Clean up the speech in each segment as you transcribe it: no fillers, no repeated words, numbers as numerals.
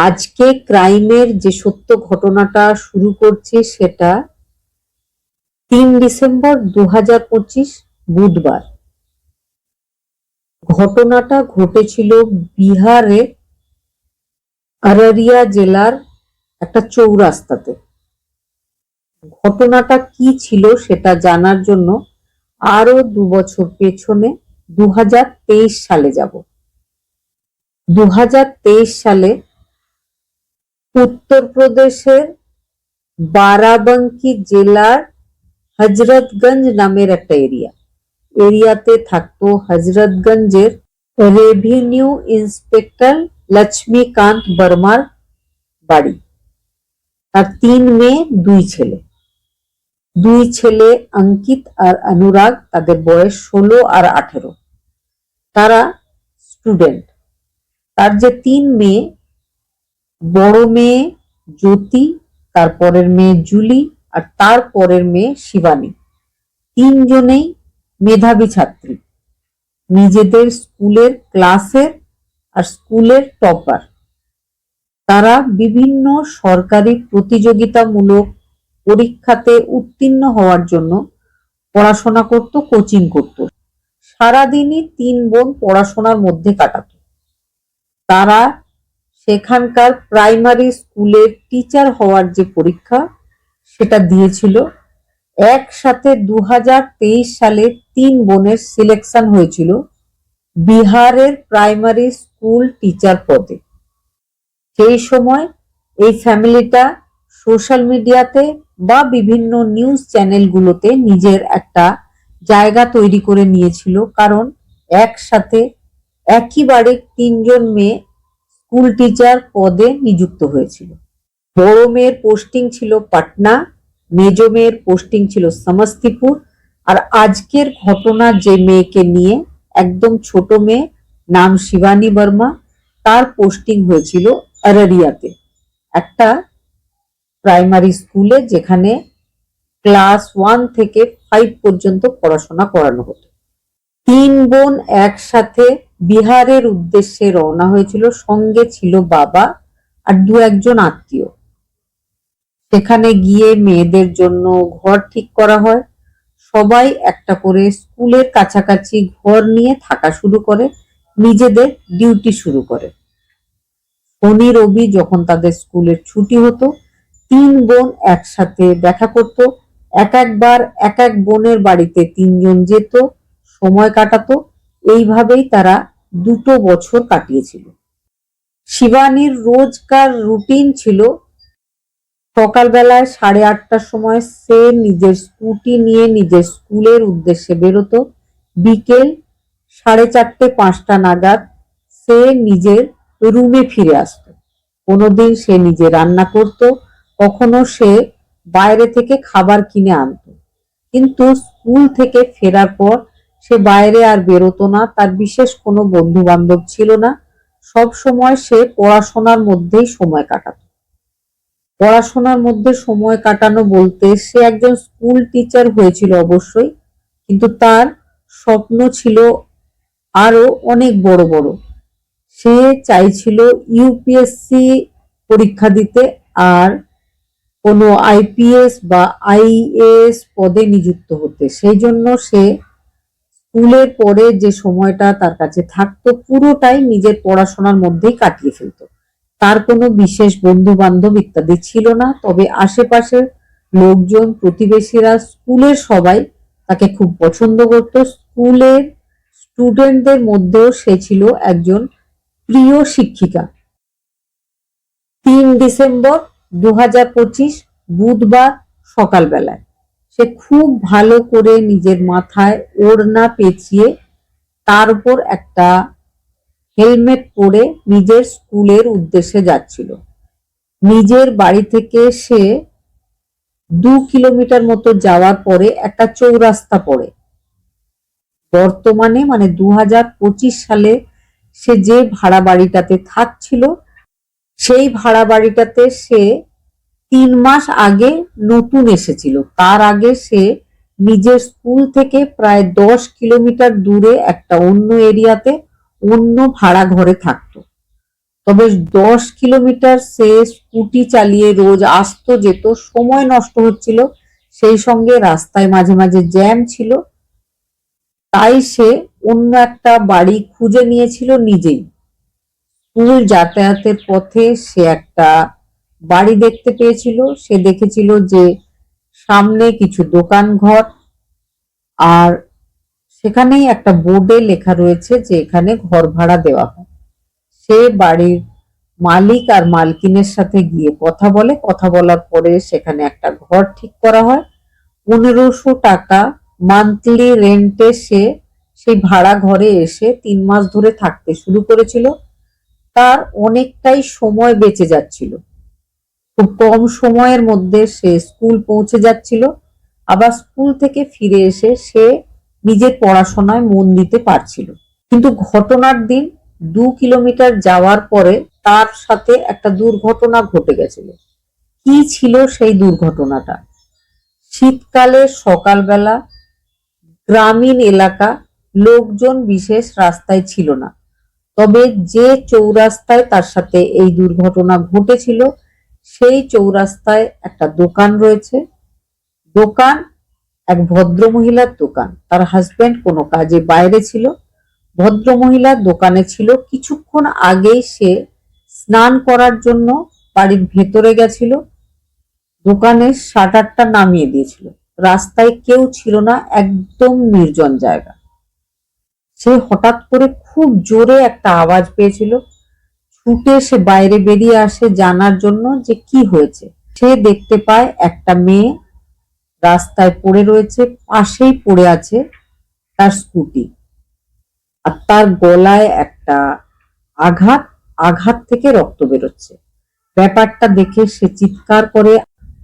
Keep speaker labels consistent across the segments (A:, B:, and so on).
A: আজকে ক্রাইমের যে সত্য ঘটনাটা শুরু করছি সেটা 3 ডিসেম্বর 2025 বুধবার। ঘটনাটা ঘটেছিল বিহারের আরারিয়া জেলার একটা চৌরাস্তাতে। ঘটনাটা কি ছিল সেটা জানার জন্য আরো 2 বছর পেছনে 2023 সালে যাব। 2023 সালে উত্তরপ্রদেশের বারাবাঙ্কি জেলার হজরতগঞ্জ নামের একটা এরিয়াতে থাকতো হজরতগঞ্জের রেভিনিউ ইন্সপেক্টর লক্ষ্মীকান্ত বর্মার বাড়ি। তার 3 মেয়ে 2 ছেলে অঙ্কিত আর অনুরাগ। তাদের বয়স 16 আর 18। তারা স্টুডেন্ট। তার যে 3 মেয়ে, বড় মেয়ে জ্যোতি, তারপরের মেয়ে জুলি আর তারপরের মেয়ে শিবানী, 3জনেই মেধাবী ছাত্রী, নিজেদের স্কুলের ক্লাসের আর স্কুলের টপার। তারা বিভিন্ন সরকারি প্রতিযোগিতামূলক পরীক্ষাতে উত্তীর্ণ হওয়ার জন্য পড়াশোনা করত, কোচিং করত। সারাদিনই 3 বোন পড়াশোনার মধ্যে কাটাতো। তারা সেখানকার প্রাইমারি স্কুলের টিচার হওয়ার যে পরীক্ষা সেটা দিয়েছিল। একসাথে 2023 সালে 3 বোনের সিলেকশন হয়েছিল বিহারের প্রাইমারি স্কুল টিচার পদে। সেই সময় এই ফ্যামিলিটা সোশ্যাল মিডিয়াতে বা বিভিন্ন নিউজ চ্যানেলগুলোতে নিজের একটা জায়গা তৈরি করে নিয়েছিল, কারণ একসাথে একইবারে 3জন মেয়ে স্কুল টিচার পদে নিযুক্ত হয়েছিল। বড় মেয়ের পোস্টিং ছিল পাটনা, মেজো মেয়ের পোস্টিং ছিল সমস্তিপুর, আর আজকের ঘটনা যে মেয়েকে নিয়ে, একদম ছোট মেয়ে, নাম শিবানী বর্মা, তার পোস্টিং হয়েছিল আরারিয়াতে একটা প্রাইমারি স্কুলে, যেখানে ক্লাস 1 থেকে 5 পর্যন্ত পড়াশোনা করানো হতো। 3 বোন একসাথে বিহারের উদ্দেশ্যে রওনা হয়েছিল। সঙ্গে ছিল বাবা আর 2-1জন আত্মীয়। সেখানে গিয়ে মেয়েদের জন্য ঘর ঠিক করা হয়। সবাই একটা করে স্কুলের কাছাকাছি ঘর নিয়ে থাকা শুরু করে, নিজেদের ডিউটি শুরু করে। শনি রবি যখন তাদের স্কুলের ছুটি হতো, 3 বোন একসাথে দেখা করত। একবার এক এক বোনের বাড়িতে 3জন যেত, সময় কাটাতো। এইভাবেই তারা 2 বছর কাটিয়েছিল। শিবানীর রোজকার রুটিন ছিল সকালবেলায় 8:30টার সময় সে নিজের স্কুটি নিয়ে নিজের স্কুলের উদ্দেশ্যে বেরোতো। বিকেল 4:30-5টা নাগাদ সে নিজের রুমে ফিরে আসতো। কোনোদিন সে নিজে রান্না করত, কখনো সে বাইরে থেকে খাবার কিনে আনতো। কিন্তু স্কুল থেকে ফেরার পর সে বাইরে আর বেরোতো না। তার বিশেষ কোনো বন্ধু বান্ধব ছিল না। সব সময় সে পড়াশোনার মধ্যেই সময় কাটাতো। পড়াশোনার মধ্যে সময় কাটানো বলতে, সে একজন স্কুল টিচার হয়েছিল অবশ্যই, কিন্তু তার স্বপ্ন ছিল আরো অনেক বড় বড়। সে চাইছিল ইউপিএসসি পরীক্ষা দিতে আর কোনো আইপিএস বা আইএএস পদে নিযুক্ত হতে। সেই জন্য সে স্কুলের পরে যে সময়টা তার কাছে থাকতো পুরোটাই নিজের পড়াশোনার মধ্যেই কাটিয়ে ফেলতো। তার কোনো বিশেষ বন্ধু বান্ধব ইত্যাদি ছিল না। তবে আশেপাশের লোকজন, প্রতিবেশীরা, স্কুলের সবাই তাকে খুব পছন্দ করত। স্কুলের স্টুডেন্টদের মধ্যেও সে ছিল একজন প্রিয় শিক্ষিকা। 3 ডিসেম্বর 2025 বুধবার সকালবেলায় সে খুব ভালো করে নিজের মাথায় ওড়না পেঁচিয়ে, তার উপর একটা হেলমেট পরে নিজের স্কুলের উদ্দেশ্যে যাচ্ছিল। নিজের বাড়ি থেকে সে 2 কিলোমিটার মতো যাওয়ার পরে একটা চৌরাস্তা পড়ে। বর্তমানে মানে 2025 সালে সে যে ভাড়া বাড়িটাতে থাকছিল, সেই ভাড়া বাড়িটাতে সে 3 মাস আগে নতুন এসেছিল। তার আগে সে নিজের স্কুল থেকে প্রায় 10 কিলোমিটার দূরে একটা অন্য এরিয়াতে অন্য ভাড়া ঘরে থাকতো। তবে 10 কিলোমিটার সে স্কুটি চালিয়ে রোজ আসতো যেত, সময় নষ্ট হচ্ছিল, সেই সঙ্গে রাস্তায় মাঝে মাঝে জ্যাম ছিল, তাই সে অন্য একটা বাড়ি খুঁজে নিয়েছিল নিজেই। স্কুল যাতায়াতের পথে সে একটা বাড়ি দেখতে পেয়েছিল। সে দেখেছিল যে সামনে কিছু দোকান ঘর, আর সেখানেই একটা বোর্ডে লেখা রয়েছে যে এখানে ঘর ভাড়া দেওয়া হয়। সে বাড়ির মালিক আর মালকিনের সাথে গিয়ে কথা বলে। কথা বলার পরে সেখানে একটা ঘর ঠিক করা হয়। 1500 টাকা মান্থলি রেন্টে সে সেই ভাড়া ঘরে এসে 3 মাস ধরে থাকতে শুরু করেছিল। তার অনেকটাই সময় বেঁচে যাচ্ছিল। খুব কম সময়ের মধ্যে সে স্কুল পৌঁছে যাচ্ছিল, আবার স্কুল থেকে ফিরে এসে সে নিজের পড়াশোনায় মন দিতে পারছিল। কিন্তু ঘটনার দিন 2 কিলোমিটার যাওয়ার পরে তার সাথে একটা দুর্ঘটনা ঘটে গেছিল। কি ছিল সেই দুর্ঘটনাটা? শীতকালে সকালবেলা, গ্রামীণ এলাকা, লোকজন বিশেষ রাস্তায় ছিল না। তবে যে চৌরাস্তায় তার সাথে এই দুর্ঘটনা ঘটেছিল সেই চৌরাস্তায় একটা দোকান রয়েছে। দোকান এক ভদ্রমহিলার দোকান। তার হাজবেন্ড কোনো কাজে বাইরে ছিল। ভদ্রমহিলার দোকানে ছিল। কিছুক্ষণ আগেই সে স্নান করার জন্য বাড়ির ভেতরে গেছিল। দোকানের শাটারটা নামিয়ে দিয়েছিল। রাস্তায় কেউ ছিল না, একদম নির্জন জায়গা। সে হঠাৎ করে খুব জোরে একটা আওয়াজ পেয়েছিল। ছুটে সে বাইরে বেরিয়ে আসে জানার জন্য যে কি হয়েছে। সে দেখতে পায় একটা মেয়ে রাস্তায় পড়ে রয়েছে, পাশেই পড়ে আছে তার স্কুটি, আর তার গলায় একটা আঘাত, আঘাত থেকে রক্ত বেরোচ্ছে। ব্যাপারটা দেখে সে চিৎকার করে।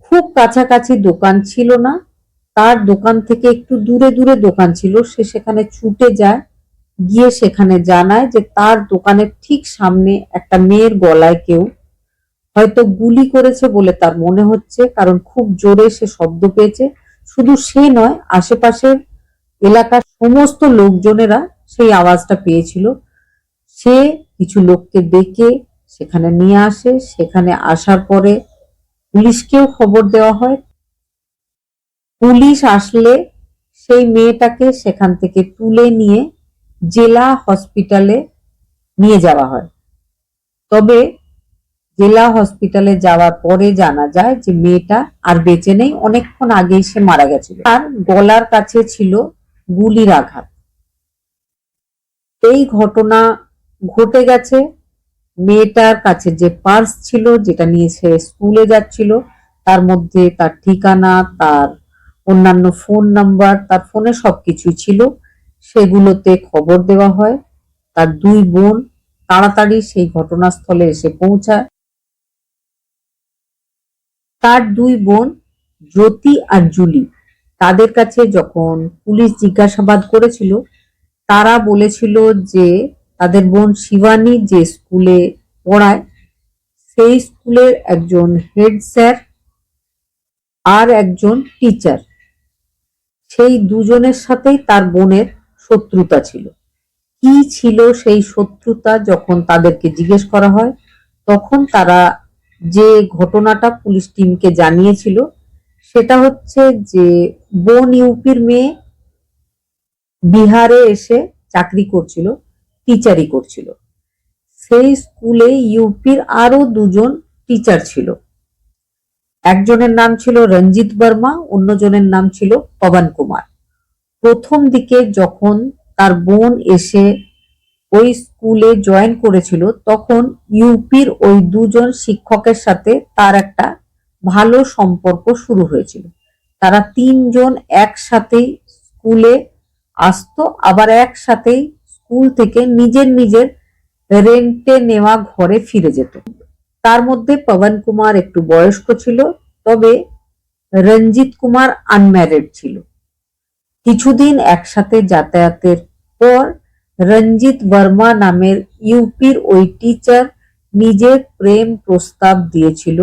A: খুব কাছাকাছি দোকান ছিল না, তার দোকান থেকে একটু দূরে দূরে দোকান ছিল। সে সেখানে ছুটে যায়, গিয়ে সেখানে জানায় যে তার দোকানের ঠিক সামনে একটা মেয়ের গলায় কেউ হয়তো গুলি করেছে বলে তার মনে হচ্ছে, কারণ খুব জোরে সে শব্দ পেয়েছে। শুধু সে নয়, আশেপাশের এলাকার সমস্ত লোকজনেরা সেই আওয়াজটা পেয়েছিল। সে কিছু লোককে ডেকে সেখানে নিয়ে আসে। সেখানে আসার পরে পুলিশকেও খবর দেওয়া হয়। পুলিশ আসলে সেই মেয়েটাকে সেখান থেকে তুলে নিয়ে জেলা হসপিটালে নিয়ে যাওয়া হয়। তবে জেলা হসপিটালে যাওয়ার পরে জানা যায় যে মেয়েটা আর বেঁচে নেই, অনেকক্ষণ আগেই সে মারা গেছিল। তার গলার কাছে ছিল গুলির আঘাত। এই ঘটনা ঘটে গেছে। মেয়েটার কাছে যে পার্স ছিল, যেটা নিয়ে সে স্কুলে যাচ্ছিল, তার মধ্যে তার ঠিকানা, তার অন্যান্য ফোন নাম্বার, তার ফোনে সবকিছুই ছিল। সেগুলোতে খবর দেওয়া হয়। তার 2 বোন তাড়াতাড়ি সেই ঘটনাস্থলে এসে পৌঁছায়। তার 2 বোন জ্যোতি আর জুলি, তাদের কাছে যখন পুলিশ জিজ্ঞাসাবাদ করেছিল, তারা বলেছিল যে তাদের বোন শিবানী যে স্কুলে পড়ায় সেই স্কুলের একজন হেড স্যার আর একজন টিচার, সেই দুজনের সাথেই তার বোনের শত্রুতা ছিল। কি ছিল সেই শত্রুতা যখন তাদেরকে জিজ্ঞেস করা হয়, তখন তারা যে ঘটনাটা পুলিশ টিমকে জানিয়েছিল সেটা হচ্ছে যে বোন ইউপির মেয়ে বিহারে এসে চাকরি করছিল, টিচারি করছিল। সেই স্কুলে ইউপির আরো 2জন টিচার ছিল। একজনের নাম ছিল রঞ্জিত বর্মা, অন্যজনের নাম ছিল পবন কুমার। প্রথম দিকে যখন তার বোন এসে ওই স্কুলে জয়েন করেছিল, তখন ইউপির ওই 2জন শিক্ষকের সাথে তার একটা ভালো সম্পর্ক শুরু হয়েছিল। তারা 3জন একসাথেই স্কুলে আসতো, আবার একসাথেই স্কুল থেকে নিজের নিজের রেন্টে নেওয়া ঘরে ফিরে যেত। তার মধ্যে পবন কুমার একটু বয়স্ক ছিল, তবে রঞ্জিত কুমার আনম্যারিড ছিল। কিছুদিন একসাথে যাতায়াতের পর রঞ্জিত বর্মা নামের ইউপির ওই টিচার নিজের প্রেম প্রস্তাব দিয়েছিল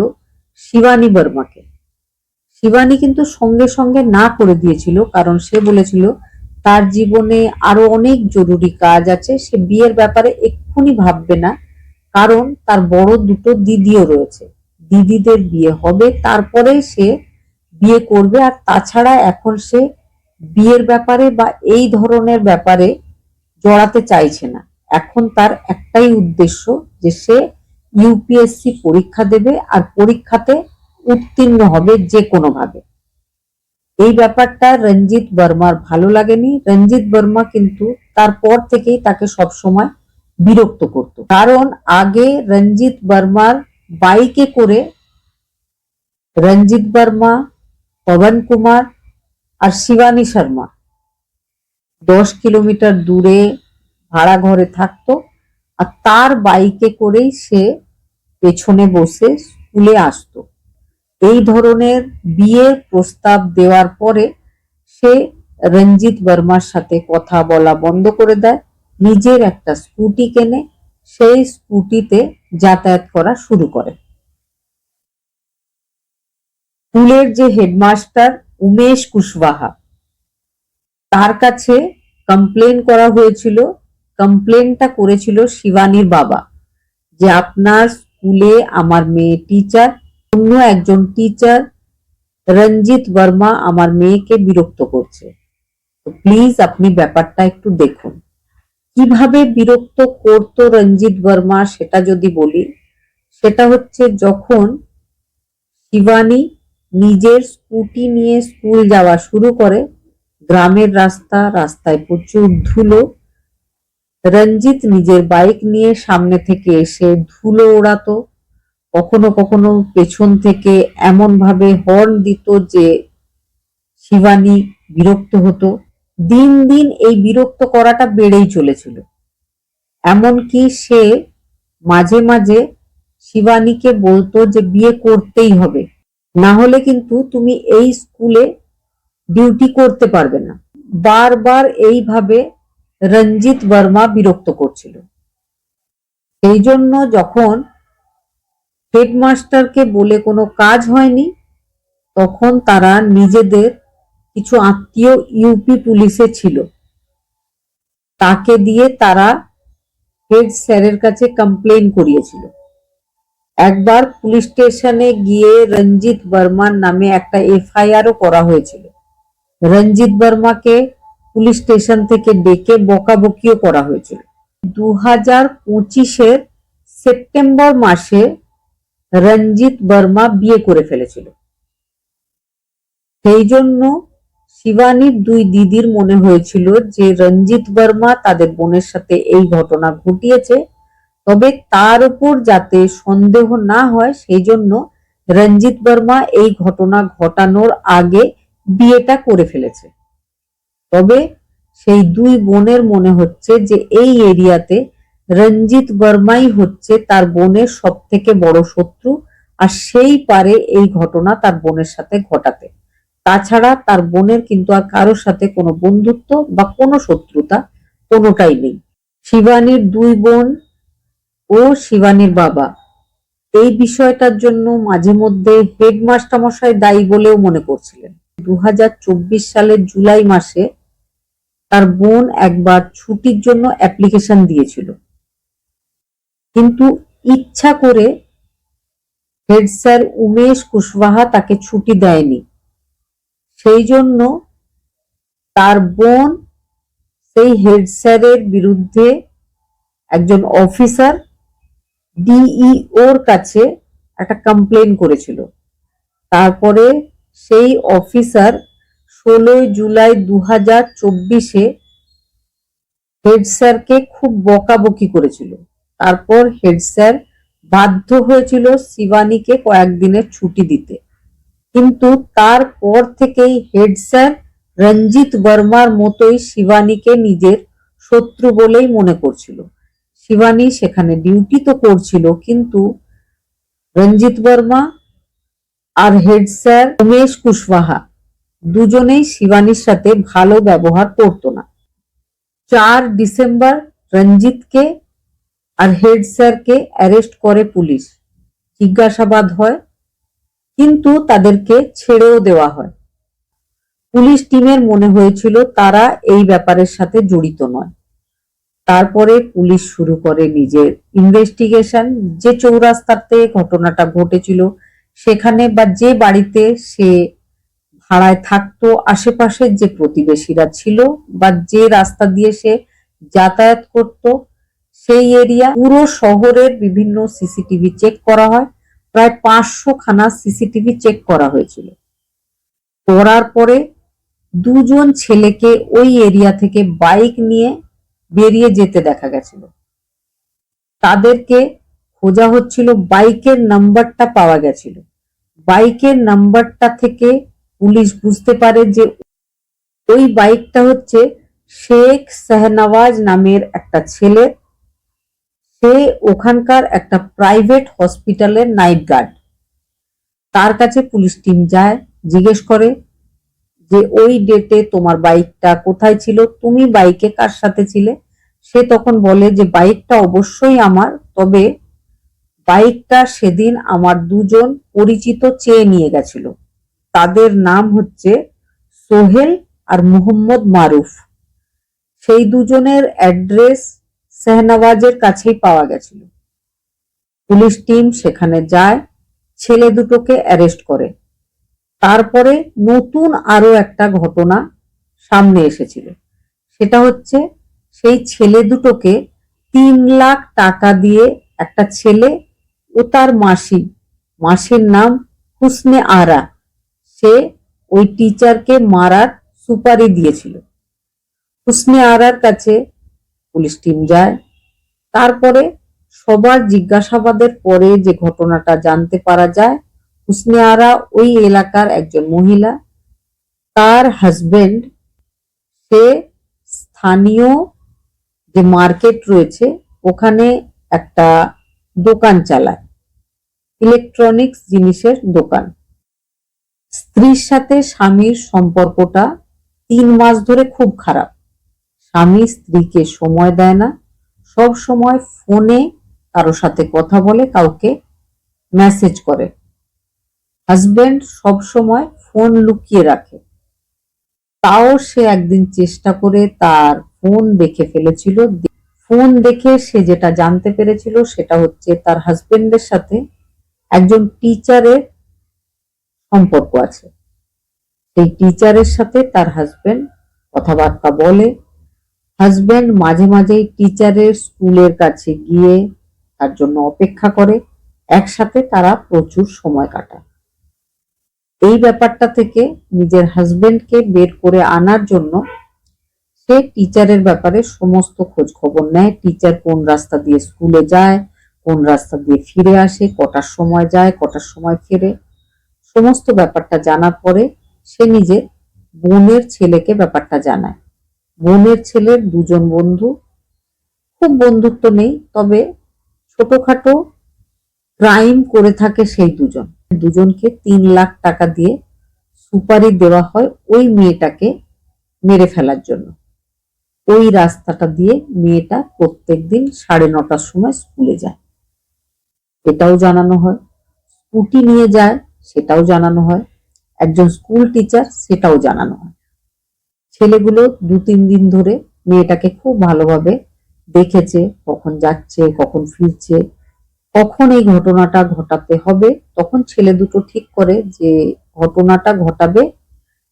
A: শিবানী বর্মাকে। শিবানী কিন্তু সঙ্গে সঙ্গে না করে দিয়েছিল, কারণ সে বলেছিল তার জীবনে আরো অনেক জরুরি কাজ আছে, সে বিয়ের ব্যাপারে এক্ষুনি ভাববে না, কারণ তার বড় দুটো দিদিও রয়েছে, দিদিদের বিয়ে হবে, তারপরে সে বিয়ে করবে। আর তাছাড়া এখন সে বিয়ের ব্যাপারে বা এই ধরনের ব্যাপারে জড়াতে চাইছে না। এখন তার একটাই উদ্দেশ্য যে সে ইউপিএসসি পরীক্ষা দেবে আর পরীক্ষাতে উত্তীর্ণ হবে যে কোনো ভাবে। এই ব্যাপারটা রঞ্জিত বর্মার ভালো লাগেনি। রঞ্জিত বর্মা কিন্তু তারপর থেকেই তাকে সবসময় বিরক্ত করত, কারণ আগে রঞ্জিত বর্মার বাইকে করে রঞ্জিত বর্মা, পবন কুমার আর শিবানী শর্মা 10 কিলোমিটার দূরে ভাড়া ঘরে থাকতো, আর তার বাইকে করেই সে পেছনে বসে স্কুলে আসতো। এই ধরনের বিয়ের প্রস্তাব দেওয়ার পরে সে রঞ্জিত বর্মার সাথে কথা বলা বন্ধ করে দেয়, নিজের একটা স্কুটি কেনে সেই স্কুটিতে যাতায়াত করা শুরু করে। স্কুলের যে হেডমাস্টার উমেশ কুশওয়াহা, তার কাছে কমপ্লেন করা হয়েছিল। কমপ্লেনটা করেছিল শিবানীর বাবা, যে আপনার স্কুলে আমার মেয়ে টিচার, অন্য একজন টিচার রঞ্জিত বর্মা আমার মেয়েকে বিরক্ত করছে, তো প্লিজ আপনি ব্যাপারটা একটু দেখুন। কিভাবে বিরক্ত করতো রঞ্জিত বর্মা সেটা যদি বলি, সেটা হচ্ছে যখন শিবানী নিজের স্কুটি নিয়ে স্কুল যাওয়া শুরু করে, গ্রামের রাস্তায় প্রচুর ধুলো, রঞ্জিত নিজের বাইক নিয়ে সামনে থেকে এসে ধুলো ওড়াতো, কখনো কখনো পেছন থেকে এমন ভাবে হর্ন দিত যে শিবানী বিরক্ত হতো। দিন দিন এই বিরক্ত করাটা বেড়েই চলেছিল, এমনকি সে মাঝে মাঝে শিবানীকে বলতো যে বিয়ে করতেই হবে, না হলে কিন্তু তুমি এই স্কুলে ডিউটি করতে পারবে না। বারবার এইভাবে রঞ্জিত বর্মা বিরক্ত করছিল। এই জন্য যখন হেডমাস্টারকে বলে কোনো কাজ হয়নি, তখন তারা নিজেদের কিছু আত্মীয় ইউপি পুলিশে ছিল, তাকে দিয়ে তারা হেড স্যারের কাছে কমপ্লেন করিয়েছিল। একবার পুলিশ স্টেশনে গিয়ে রঞ্জিত বর্মার নামে একটা এফআইআরও করা হয়েছিল। রঞ্জিত বর্মাকে পুলিশ স্টেশন থেকে ডেকে বকাবকিও করা হয়েছিল। 2025-এর সেপ্টেম্বর মাসে রঞ্জিত বর্মা বিয়ে করে ফেলেছিল। সেই জন্য শিবানীর দুই দিদির মনে হয়েছিল যে রঞ্জিত বর্মা তাদের বোনের সাথে এই ঘটনা ঘটিয়েছে, তবে তার উপর যাতে সন্দেহ না হয় সেই জন্য রঞ্জিত বর্মা এই ঘটনা ঘটানোর আগে বিয়েটা করে ফেলেছে। তবে সেই দুই বোনের মনে হচ্ছে যে এই এরিয়াতে রঞ্জিত বর্মাই হচ্ছে তার বোনের সব থেকে বড় শত্রু, আর সেই পারে এই ঘটনা তার বোনের সাথে ঘটাতে। তাছাড়া তার বোনের কিন্তু আর কারোর সাথে কোনো বন্ধুত্ব বা কোনো শত্রুতা কোনোটাই নেই। শিবানীর দুই বোন ও শিবানীর বাবা এই বিষয়টার জন্য মাঝে মধ্যে হেডমাস্টার মশাই দায়ী বলেও মনে করছিলেন। 2024 সালের জুলাই মাসে তার বোন একবার ছুটির জন্য অ্যাপ্লিকেশন দিয়েছিল, কিন্তু ইচ্ছা করে হেড স্যার উমেশ কুশওয়াহা তাকে ছুটি দেয়নি। সেই জন্য তার বোন সেই হেড স্যারের বিরুদ্ধে একজন অফিসার ডিইওর কাছে একটা কমপ্লেন করেছিল। তারপরে সেই অফিসার 16 জুলাই 2024-এ হেড স্যারকে খুব বকাবকি করেছিল। তারপর হেড স্যার বাধ্য হয়েছিল শিবানীকে কয়েকদিনের ছুটি দিতে, কিন্তু তারপর থেকেই হেড স্যার রঞ্জিত বর্মার মতোই শিবানীকে নিজের শত্রু বলেই মনে করছিল। শিবানী সেখানে ডিউটি তো করছিল, কিন্তু রঞ্জিত বর্মা আর হেড স্যার উমেশ কুশওয়াহা দুজনেই শিবানীর সাথে ভালো ব্যবহার করতো না। 4 ডিসেম্বর রঞ্জিতকে আর হেড স্যারকে অ্যারেস্ট করে পুলিশ, জিজ্ঞাসাবাদ হয়, কিন্তু তাদেরকে ছেড়েও দেওয়া হয়। পুলিশ টিমের মনে হয়েছিল তারা এই ব্যাপারের সাথে জড়িত নয়। তারপরে পুলিশ শুরু করে নিজের ইনভেস্টিগেশন, যে চৌরাস্তাতে ঘটনাটা ঘটেছিল সেখানে বা যে বাড়িতে সে ভাড়ায় থাকতো, আশেপাশের যে প্রতিবেশীরা ছিল বা যে রাস্তা দিয়ে সে যাতায়াত করত সেই এরিয়া, পুরো শহরের বিভিন্ন সিসিটিভি চেক করা হয়। প্রায় 500 খানা সিসিটিভি চেক করা হয়েছিল। করার পরে দুজন ছেলেকে ওই এরিয়া থেকে বাইক নিয়ে বেরিয়ে যেতে দেখা গেছিল। তাদেরকে খোঁজা হচ্ছিল, বাইকের নাম্বারটা পাওয়া গেছিল। বাইকের নাম্বারটা থেকে পুলিশ বুঝতে পারে যে ওই বাইকটা হচ্ছে শেখ শাহনওয়াজ নামের একটা ছেলে। সে ওখানকার একটা প্রাইভেট হসপিটালের নাইট গার্ড। তার কাছে পুলিশ টিম যায়, জিজ্ঞেস করে যে ওই ডেটে তোমার বাইকটা কোথায় ছিল, তুমি বাইকে কার সাথে ছিলে। সে তখন বলে যে বাইকটা অবশ্যই আমার, তবে বাইকটা সেদিন আমার দুজন পরিচিত চেয়ে নিয়ে গেছিল। তাদের নাম হচ্ছে সোহেল আর মোহাম্মদ মারুফ। সেই দুজনের অ্যাড্রেস শাহনওয়াজের কাছেই পাওয়া গেছিল। পুলিশ টিম সেখানে যায়, ছেলে দুটোকে অ্যারেস্ট করে। তারপরে নতুন আরো একটা ঘটনা সামনে এসেছিল। সেটা হচ্ছে সেই ছেলে দুটোকে 3 লাখ টাকা দিয়ে একটা ছেলে ও তার মাসির নাম হুসনে আরা, সে ওই টিচারকে মারার সুপারি দিয়েছিল। হুসনে আরার কাছে পুলিশ টিম যায়। তারপরে সবার জিজ্ঞাসাবাদের পরে যে ঘটনাটা জানতে পারা যায়, হুসনে আরা ওই এলাকার একজন মহিলা। তার হাজবেন্ড, সে স্থানীয় যে মার্কেট রয়েছে ওখানে একটা দোকান চালায়, ইলেকট্রনিক্স জিনিসের দোকান। স্ত্রীর সাথে স্বামীর সম্পর্কটা 3 মাস ধরে খুব খারাপ। স্বামী স্ত্রীকে সময় দেয় না, সব সময় ফোনে কারো সাথে কথা বলে, কাউকে মেসেজ করে। হাজবেন্ড সব সময় ফোন লুকিয়ে রাখে। তাও সে একদিন চেষ্টা করে তার ফোন দেখে ফেলেছিল। ফোন দেখে সে যেটা জানতে পেরেছিল সেটা হচ্ছে তার হাজবেন্ডের সাথে একজন টিচারের সম্পর্ক আছে। সেই টিচারের সাথে তার হাজবেন্ড কথাবার্তা বলে। হাজবেন্ড মাঝে মাঝেই টিচারের স্কুলের কাছে গিয়ে তার জন্য অপেক্ষা করে। একসাথে তারা প্রচুর সময় কাটায়। এই ব্যাপারটা থেকে নিজের হাজবেন্ডকে বের করে আনার জন্য সে টিচারের ব্যাপারে সমস্ত খোঁজ খবর নেয়। টিচার কোন রাস্তা দিয়ে স্কুলে যায়, কোন রাস্তা দিয়ে ফিরে আসে, কটার সময় যায়, কটার সময় ফেরে, সমস্ত ব্যাপারটা জানার পরে সে নিজের বোনের ছেলেকে ব্যাপারটা জানায়। বোনের ছেলের দুজন বন্ধু, খুব বন্ধুত্ব নেই, তবে ছোটখাটো ক্রাইম করে থাকে সেই দুজনকে 3 লাখ টাকা দিয়ে সুপারি দেওয়া হয় ওই মেয়েটাকে মেরে ফেলার জন্য। ওই রাস্তাটা দিয়ে মেয়েটা প্রত্যেকদিন 9:30টার সময় স্কুলে যায়, এটাও জানানো হয়। স্কুটি নিয়ে যায়, সেটাও জানানো হয়। একজন স্কুল টিচার, সেটাও জানানো হয়। ছেলেগুলো 2-3 দিন ধরে মেয়েটাকে খুব ভালোভাবে দেখেছে, কখন যাচ্ছে, কখন ফিরছে, কখন এই ঘটনাটা ঘটাতে হবে। তখন ছেলে দুটো ঠিক করে যে ঘটনাটা ঘটাবে,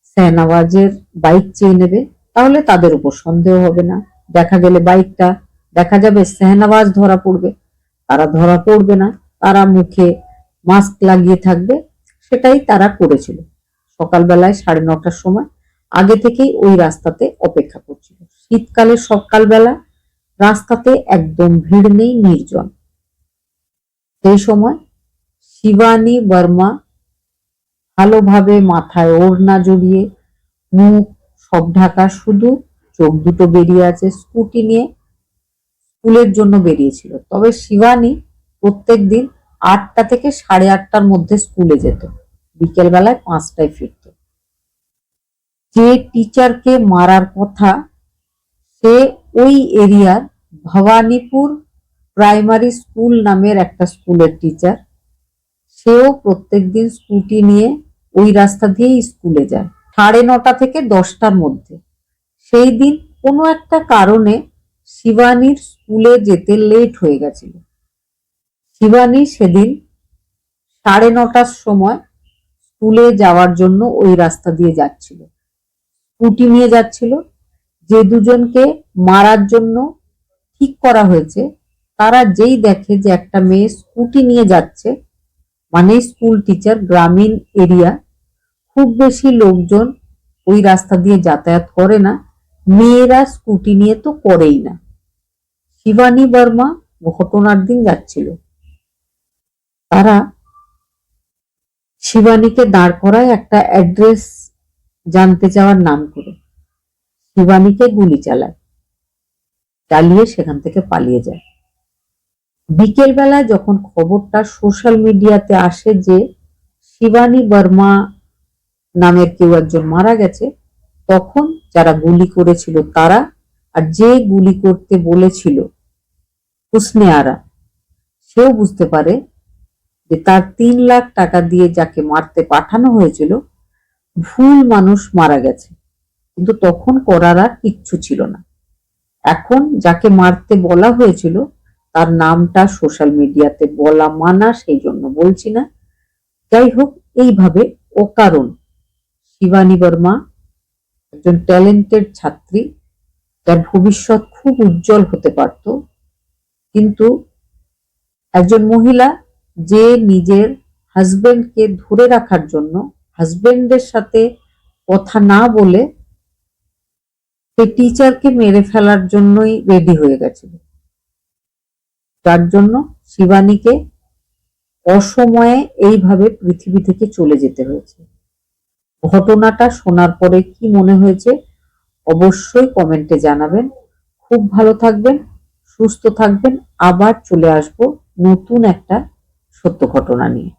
A: শাহনওয়াজের বাইক চেয়ে নেবে, তাহলে তাদের উপর সন্দেহ হবে না। দেখা গেলে বাইকটা দেখা যাবে, শাহনওয়াজ ধরা পড়বে, তারা ধরা পড়বে না, তারা মুখে মাস্ক লাগিয়ে থাকবে। সেটাই তারা করেছিল। সকালবেলায় 9:30টার সময় আগে থেকেই ওই রাস্তাতে অপেক্ষা করছিল। শীতকালে সকালবেলা রাস্তাতে একদম ভিড় নেই, নির্জন। সেই সময় শিবানী বর্মা ভালোভাবে মাথায় ওড়না জড়িয়ে, মুখ সব ঢাকা, শুধু চোখ দুটো বেরিয়ে আছে, স্কুটি নিয়ে স্কুলের জন্য বেরিয়েছিল। তবে শিবানী প্রত্যেক দিন 8টা থেকে 8:30টার মধ্যে স্কুলে যেত, বিকেল বেলায় 5টায় ফিরত। যে টিচারকে মারার কথা, সে ওই এরিয়ার ভবানীপুর প্রাইমারি স্কুল নামের একটা স্কুলের টিচার। সেও প্রত্যেকদিন স্কুটি নিয়ে ওই রাস্তা দিয়েই স্কুলে যায় 9:30 থেকে 10টার মধ্যে। সেই দিন কোনো একটা কারণে শিবানীর স্কুলে যেতে লেট হয়ে গেছিল। শিবানী সেদিন 9:30টার সময় স্কুলে যাওয়ার জন্য ওই রাস্তা দিয়ে যাচ্ছিল, স্কুটি নিয়ে যাচ্ছিল। যে দুজনকে মারার জন্য ঠিক করা হয়েছে তারা যেই দেখে যে একটা মেয়ে স্কুটি নিয়ে যাচ্ছে, মানে স্কুল টিচার, গ্রামীণ এরিয়া, খুব বেশি লোকজন ওই রাস্তা দিয়ে যাতায়াত করে না, মেয়েরা স্কুটি নিয়ে তো করেই না। শিবানী বর্মা ঘটনার দিন যাচ্ছিল, তারা শিবানীকে দাঁড় করায় একটা অ্যাড্রেস জানতে চাওয়ার নাম করে, শিবানীকে গুলি চালায়, চালিয়ে সেখান থেকে পালিয়ে যায়। বিকেল বেলায় যখন খবরটা সোশ্যাল মিডিয়াতে আসে যে শিবানী বর্মা নামের কেউ একজন মারা গেছে, তখন যারা গুলি করেছিল তারা, আর যে গুলি করতে বলেছিল হুসনে আরা, সেও বুঝতে পারে যে তার 3 লাখ টাকা দিয়ে যাকে মারতে পাঠানো হয়েছিল ভুল মানুষ মারা গেছে, কিন্তু তখন করার আর কিচ্ছু ছিল না। এখন যাকে মারতে বলা হয়েছিল তার নামটা সোশ্যাল মিডিয়াতে বলা মানা, সেই জন্য বলছি না। যাই হোক, এইভাবে অকারণ শিবানী বর্মা একজন ট্যালেন্টেড ছাত্রী, যার ভবিষ্যৎ খুব উজ্জ্বল হতে পারত, কিন্তু একজন মহিলা যে নিজের হাজবেন্ডকে ধরে রাখার জন্য হাজবেন্ডের সাথে কথা না বলে সেই টিচারকে মেরে ফেলার জন্যই রেডি হয়ে গেছিল, যার জন্য শিবানীকে অসময়ে এইভাবে পৃথিবী থেকে চলে যেতে হয়েছে। ঘটনাটা শোনার পরে কি মনে হয়েছে অবশ্যই কমেন্টে জানাবেন। খুব ভালো থাকবেন, সুস্থ থাকবেন। আবার চলে আসবো নতুন একটা সত্য ঘটনা নিয়ে।